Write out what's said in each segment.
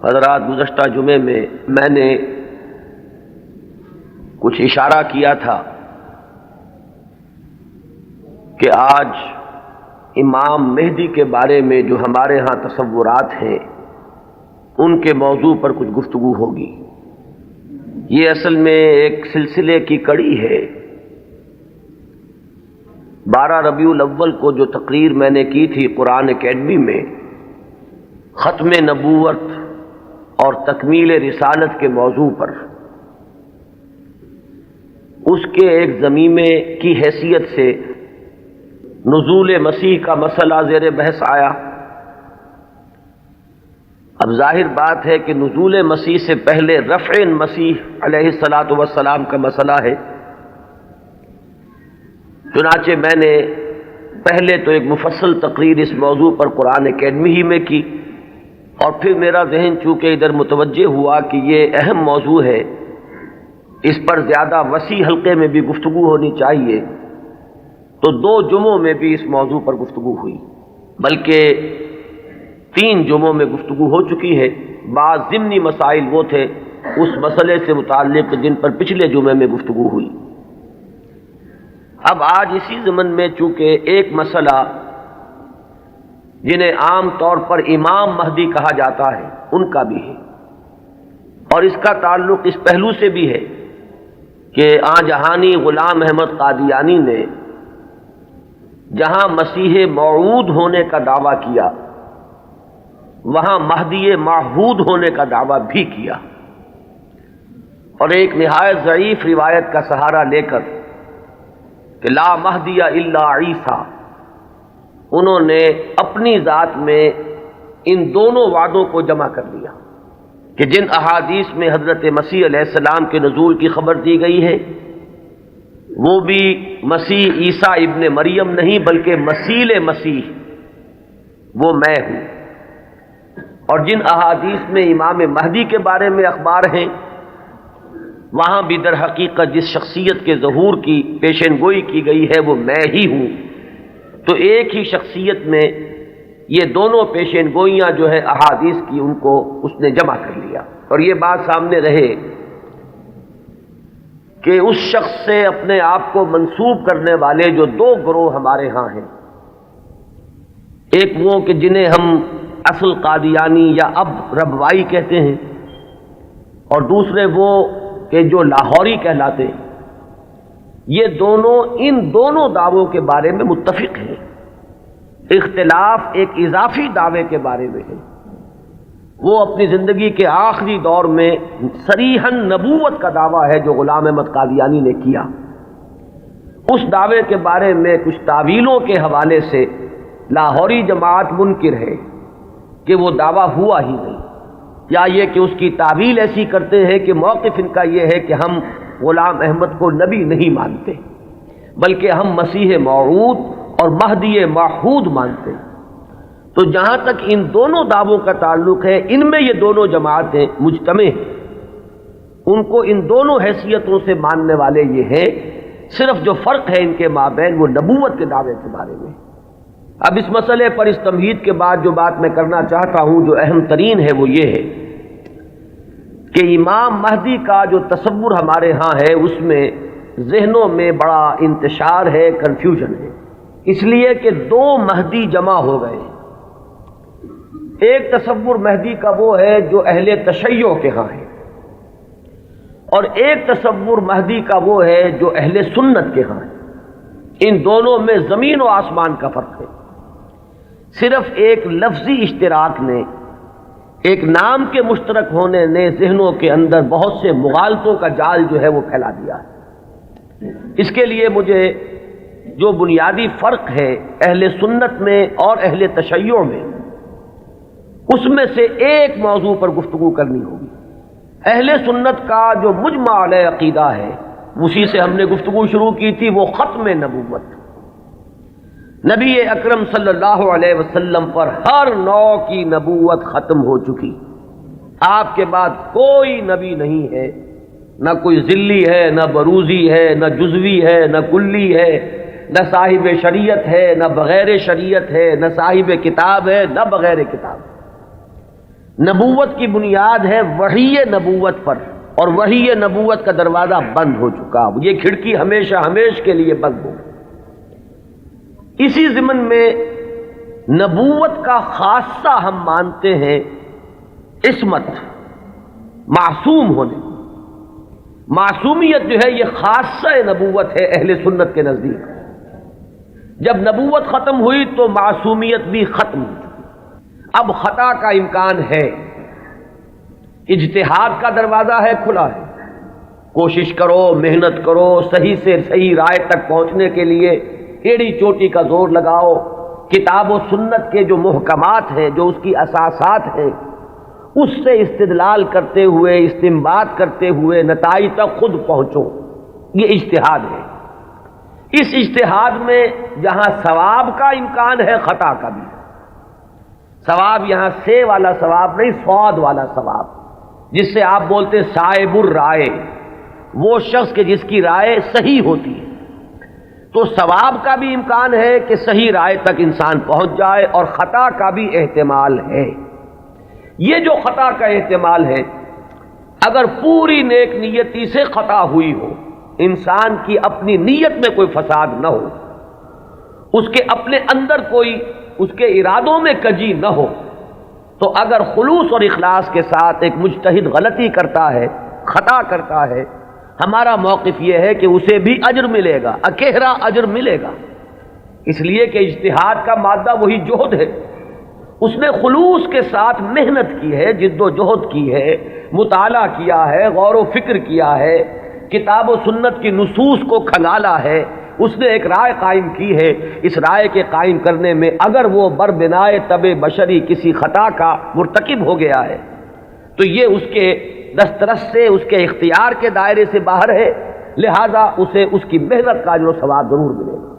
حضرات، گزشتہ جمعے میں نے کچھ اشارہ کیا تھا کہ آج امام مہدی کے بارے میں جو ہمارے ہاں تصورات ہیں ان کے موضوع پر کچھ گفتگو ہوگی۔ یہ اصل میں ایک سلسلے کی کڑی ہے۔ 12 ربیع الاول کو جو تقریر میں نے کی تھی قرآن اکیڈمی میں، ختم نبوت اور تکمیل رسالت کے موضوع پر، اس کے ایک ضمیمے کی حیثیت سے نزول مسیح کا مسئلہ زیر بحث آیا۔ اب ظاہر بات ہے کہ نزول مسیح سے پہلے رفع مسیح علیہ السلام کا مسئلہ ہے۔ چنانچہ میں نے پہلے تو ایک مفصل تقریر اس موضوع پر قرآن اکیڈمی ہی میں کی، اور پھر میرا ذہن چونکہ ادھر متوجہ ہوا کہ یہ اہم موضوع ہے، اس پر زیادہ وسیع حلقے میں بھی گفتگو ہونی چاہیے، تو 2 جمعوں میں بھی اس موضوع پر گفتگو ہوئی، بلکہ 3 جمعوں میں گفتگو ہو چکی ہے۔ بعض ضمنی مسائل وہ تھے اس مسئلے سے متعلق جن پر پچھلے جمعے میں گفتگو ہوئی۔ اب آج اسی ضمن میں چونکہ ایک مسئلہ جنہیں عام طور پر امام مہدی کہا جاتا ہے ان کا بھی ہے، اور اس کا تعلق اس پہلو سے بھی ہے کہ آن جہانی غلام احمد قادیانی نے جہاں مسیح موعود ہونے کا دعویٰ کیا، وہاں مہدی معہود ہونے کا دعویٰ بھی کیا، اور ایک نہایت ضعیف روایت کا سہارا لے کر کہ لا مہدی الا عیسیٰ، انہوں نے اپنی ذات میں ان دونوں وعدوں کو جمع کر لیا کہ جن احادیث میں حضرت مسیح علیہ السلام کے نزول کی خبر دی گئی ہے وہ بھی مسیح عیسیٰ ابن مریم نہیں بلکہ مسیح وہ میں ہوں، اور جن احادیث میں امام مہدی کے بارے میں اخبار ہیں وہاں بھی در حقیقت جس شخصیت کے ظہور کی پیشن گوئی کی گئی ہے وہ میں ہی ہوں۔ تو ایک ہی شخصیت میں یہ دونوں پیشن گوئیاں جو ہے احادیث کی ان کو اس نے جمع کر لیا، اور یہ بات سامنے رہے کہ اس شخص سے اپنے آپ کو منسوب کرنے والے جو 2 گروہ ہمارے ہاں ہیں، ایک وہ کہ جنہیں ہم اصل قادیانی یا اب ربوائی کہتے ہیں، اور دوسرے وہ کہ جو لاہوری کہلاتے ہیں، یہ دونوں ان دونوں دعووں کے بارے میں متفق ہیں۔ اختلاف ایک اضافی دعوے کے بارے میں ہے، وہ اپنی زندگی کے آخری دور میں صریحاً نبوت کا دعویٰ ہے جو غلام احمد قادیانی نے کیا۔ اس دعوے کے بارے میں کچھ تعویلوں کے حوالے سے لاہوری جماعت منکر ہے کہ وہ دعویٰ ہوا ہی نہیں، یا یہ کہ اس کی تعویل ایسی کرتے ہیں کہ موقف ان کا یہ ہے کہ ہم غلام احمد کو نبی نہیں مانتے بلکہ ہم مسیح موعود اور مہدی معہود مانتے ہیں۔ تو جہاں تک ان دونوں دعووں کا تعلق ہے، ان میں یہ دونوں جماعتیں مجتمع ہیں، ان کو ان دونوں حیثیتوں سے ماننے والے یہ ہیں، صرف جو فرق ہے ان کے مابین وہ نبوت کے دعوے کے بارے میں۔ اب اس مسئلے پر اس تمہید کے بعد جو بات میں کرنا چاہتا ہوں جو اہم ترین ہے وہ یہ ہے کہ امام مہدی کا جو تصور ہمارے ہاں ہے اس میں ذہنوں میں بڑا انتشار ہے، کنفیوژن ہے، اس لیے کہ 2 مہدی جمع ہو گئے۔ ایک تصور مہدی کا وہ ہے جو اہل تشیع کے ہاں ہے، اور ایک تصور مہدی کا وہ ہے جو اہل سنت کے ہاں ہے۔ ان دونوں میں زمین و آسمان کا فرق ہے۔ صرف ایک لفظی اشتراک نے، ایک نام کے مشترک ہونے نے ذہنوں کے اندر بہت سے مغالطوں کا جال جو ہے وہ پھیلا دیا ہے۔ اس کے لیے مجھے جو بنیادی فرق ہے اہل سنت میں اور اہل تشیع میں، اس میں سے ایک موضوع پر گفتگو کرنی ہوگی۔ اہل سنت کا جو مجمع علیہ عقیدہ ہے، اسی سے ہم نے گفتگو شروع کی تھی، وہ ختم نبوت۔ نبی اکرم صلی اللہ علیہ وسلم پر ہر نوع کی نبوت ختم ہو چکی، آپ کے بعد کوئی نبی نہیں ہے، نہ کوئی ذلی ہے، نہ بروزی ہے، نہ جزوی ہے، نہ کلی ہے، نہ صاحب شریعت ہے، نہ بغیر شریعت ہے، نہ صاحب کتاب ہے، نہ بغیر کتاب۔ نبوت کی بنیاد ہے وحی نبوت پر، اور وحی نبوت کا دروازہ بند ہو چکا، یہ کھڑکی ہمیشہ ہمیش کے لیے بند ہو۔ اسی ضمن میں نبوت کا خاصہ ہم مانتے ہیں عصمت، معصوم ہونے۔ معصومیت جو ہے یہ خاصہ نبوت ہے اہل سنت کے نزدیک۔ جب نبوت ختم ہوئی تو معصومیت بھی ختم ہوئی۔ اب خطا کا امکان ہے، اجتہاد کا دروازہ ہے، کھلا ہے، کوشش کرو، محنت کرو، صحیح سے صحیح رائے تک پہنچنے کے لیے ایڑی چوٹی کا زور لگاؤ، کتاب و سنت کے جو محکمات ہیں، جو اس کی اساسات ہیں، اس سے استدلال کرتے ہوئے، استنباط کرتے ہوئے نتائج تک خود پہنچو، یہ اجتہاد ہے۔ اس اجتہاد میں جہاں ثواب کا امکان ہے، خطا کا بھی۔ ثواب یہاں سے والا ثواب نہیں، صاد والا ثواب، جس سے آپ بولتے صائب الرائے، وہ شخص کہ جس کی رائے صحیح ہوتی ہے۔ تو ثواب کا بھی امکان ہے کہ صحیح رائے تک انسان پہنچ جائے، اور خطا کا بھی احتمال ہے۔ یہ جو خطا کا احتمال ہے، اگر پوری نیک نیتی سے خطا ہوئی ہو، انسان کی اپنی نیت میں کوئی فساد نہ ہو، اس کے اپنے اندر کوئی اس کے ارادوں میں کجی نہ ہو، تو اگر خلوص اور اخلاص کے ساتھ ایک مجتہد غلطی کرتا ہے، خطا کرتا ہے، ہمارا موقف یہ ہے کہ اسے بھی اجر ملے گا، اکیرا اجر ملے گا، اس لیے کہ اجتہاد کا مادہ وہی جہد ہے۔ اس نے خلوص کے ساتھ محنت کی ہے، جد و جہد کی ہے، مطالعہ کیا ہے، غور و فکر کیا ہے، کتاب و سنت کی نصوص کو کھنگالا ہے، اس نے ایک رائے قائم کی ہے۔ اس رائے کے قائم کرنے میں اگر وہ بربنائے طبع بشری کسی خطا کا مرتکب ہو گیا ہے تو یہ اس کے دسترس سے، اس کے اختیار کے دائرے سے باہر ہے، لہذا اسے اس کی محنت کا اجر و ثواب ضرور ملے گا۔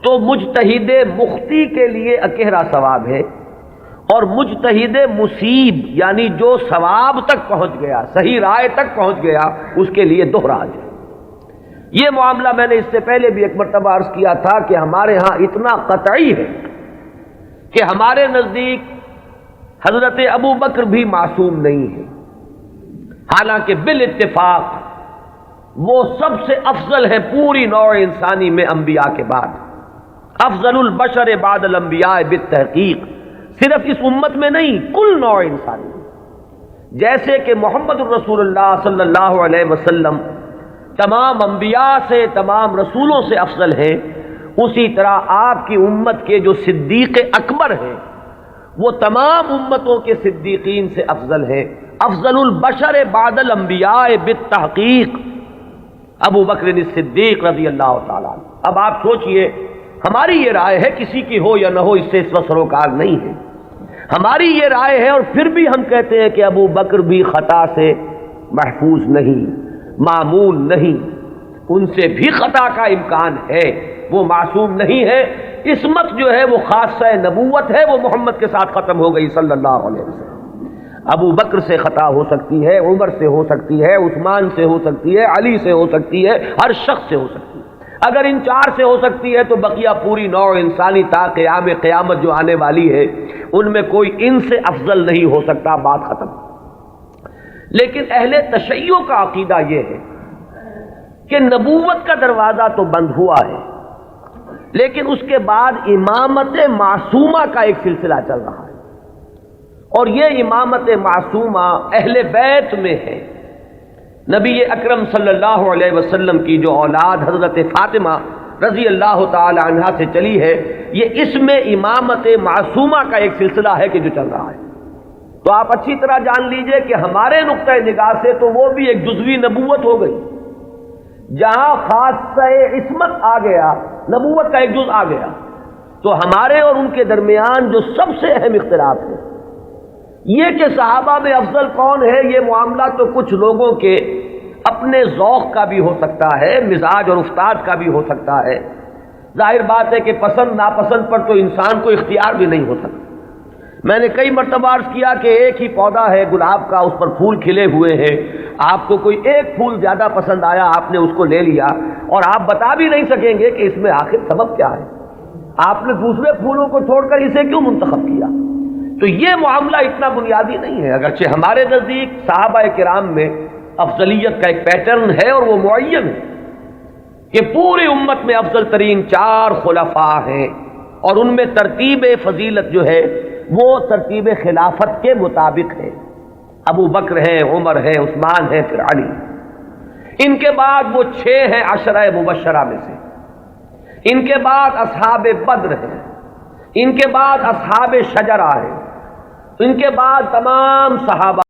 تو مجتہد مخطی کے لیے اکیرا ثواب ہے، اور مجتہد مصیب یعنی جو ثواب تک پہنچ گیا، صحیح رائے تک پہنچ گیا، اس کے لیے دوہرا اجر۔ یہ معاملہ میں نے اس سے پہلے بھی ایک مرتبہ عرض کیا تھا کہ ہمارے ہاں اتنا قطعی ہے کہ ہمارے نزدیک حضرت ابو بکر بھی معصوم نہیں ہے، حالانکہ بالاتفاق وہ سب سے افضل ہے پوری نوع انسانی میں انبیاء کے بعد، افضل البشر بعد الانبیاء بالتحقیق، صرف اس امت میں نہیں، کل نوع انسانی میں۔ جیسے کہ محمد الرسول اللہ صلی اللہ علیہ وسلم تمام انبیاء سے، تمام رسولوں سے افضل ہیں، اسی طرح آپ کی امت کے جو صدیق اکبر ہیں وہ تمام امتوں کے صدیقین سے افضل ہیں۔ افضل البشر بعد الانبیاء بالتحقیق ابو بکر الصدیق رضی اللہ تعالیٰ عنہ۔ اب آپ سوچئے، ہماری یہ رائے ہے، کسی کی ہو یا نہ ہو اس سے اس وقت سروکار نہیں ہے، ہماری یہ رائے ہے، اور پھر بھی ہم کہتے ہیں کہ ابو بکر بھی خطا سے محفوظ نہیں، معمول نہیں، ان سے بھی خطا کا امکان ہے، وہ معصوم نہیں ہے۔ عصمت جو ہے وہ خاصہ نبوت ہے، وہ محمد کے ساتھ ختم ہو گئی صلی اللہ علیہ وسلم۔ ابو بکر سے خطا ہو سکتی ہے، عمر سے ہو سکتی ہے، عثمان سے ہو سکتی ہے، علی سے ہو سکتی ہے، ہر شخص سے ہو سکتی ہے۔ اگر ان چار سے ہو سکتی ہے تو بقیہ پوری نوع انسانی تا قیام قیامت جو آنے والی ہے ان میں کوئی ان سے افضل نہیں ہو سکتا، بات ختم۔ لیکن اہل تشیع کا عقیدہ یہ ہے کہ نبوت کا دروازہ تو بند ہوا ہے، لیکن اس کے بعد امامت معصومہ کا ایک سلسلہ چل رہا ہے، اور یہ امامت معصومہ اہل بیت میں ہے۔ نبی اکرم صلی اللہ علیہ وسلم کی جو اولاد حضرت فاطمہ رضی اللہ تعالی عنہا سے چلی ہے، یہ اس میں امامت معصومہ کا ایک سلسلہ ہے کہ جو چل رہا ہے۔ تو آپ اچھی طرح جان لیجئے کہ ہمارے نقطۂ نگاہ سے تو وہ بھی ایک جزوی نبوت ہو گئی، جہاں خاصہ عصمت آ گیا، نبوت کا ایک جز آ گیا۔ تو ہمارے اور ان کے درمیان جو سب سے اہم اختلاف ہے یہ کہ صحابہ میں افضل کون ہے، یہ معاملہ تو کچھ لوگوں کے اپنے ذوق کا بھی ہو سکتا ہے، مزاج اور استاد کا بھی ہو سکتا ہے۔ ظاہر بات ہے کہ پسند ناپسند پر تو انسان کو اختیار بھی نہیں ہو سکتا۔ میں نے کئی مرتبہ عرض کیا کہ ایک ہی پودا ہے گلاب کا، اس پر پھول کھلے ہوئے ہیں، آپ کو کوئی ایک پھول زیادہ پسند آیا، آپ نے اس کو لے لیا، اور آپ بتا بھی نہیں سکیں گے کہ اس میں آخر سبب کیا ہے، آپ نے دوسرے پھولوں کو چھوڑ کر اسے کیوں منتخب کیا، تو یہ معاملہ اتنا بنیادی نہیں ہے، اگرچہ ہمارے نزدیک صحابہ کرام میں افضلیت کا ایک پیٹرن ہے اور وہ معین ہے کہ پوری امت میں افضل ترین 4 خلفاء ہیں، اور ان میں ترتیب فضیلت جو ہے وہ ترتیب خلافت کے مطابق ہے۔ ابو بکر ہیں، عمر ہیں، عثمان ہیں، پھر علی۔ ان کے بعد وہ 6 ہیں عشرہ مبشرہ میں سے، ان کے بعد اصحاب بدر ہیں، ان کے بعد اصحاب شجرہ ہیں، ان کے بعد تمام صحابہ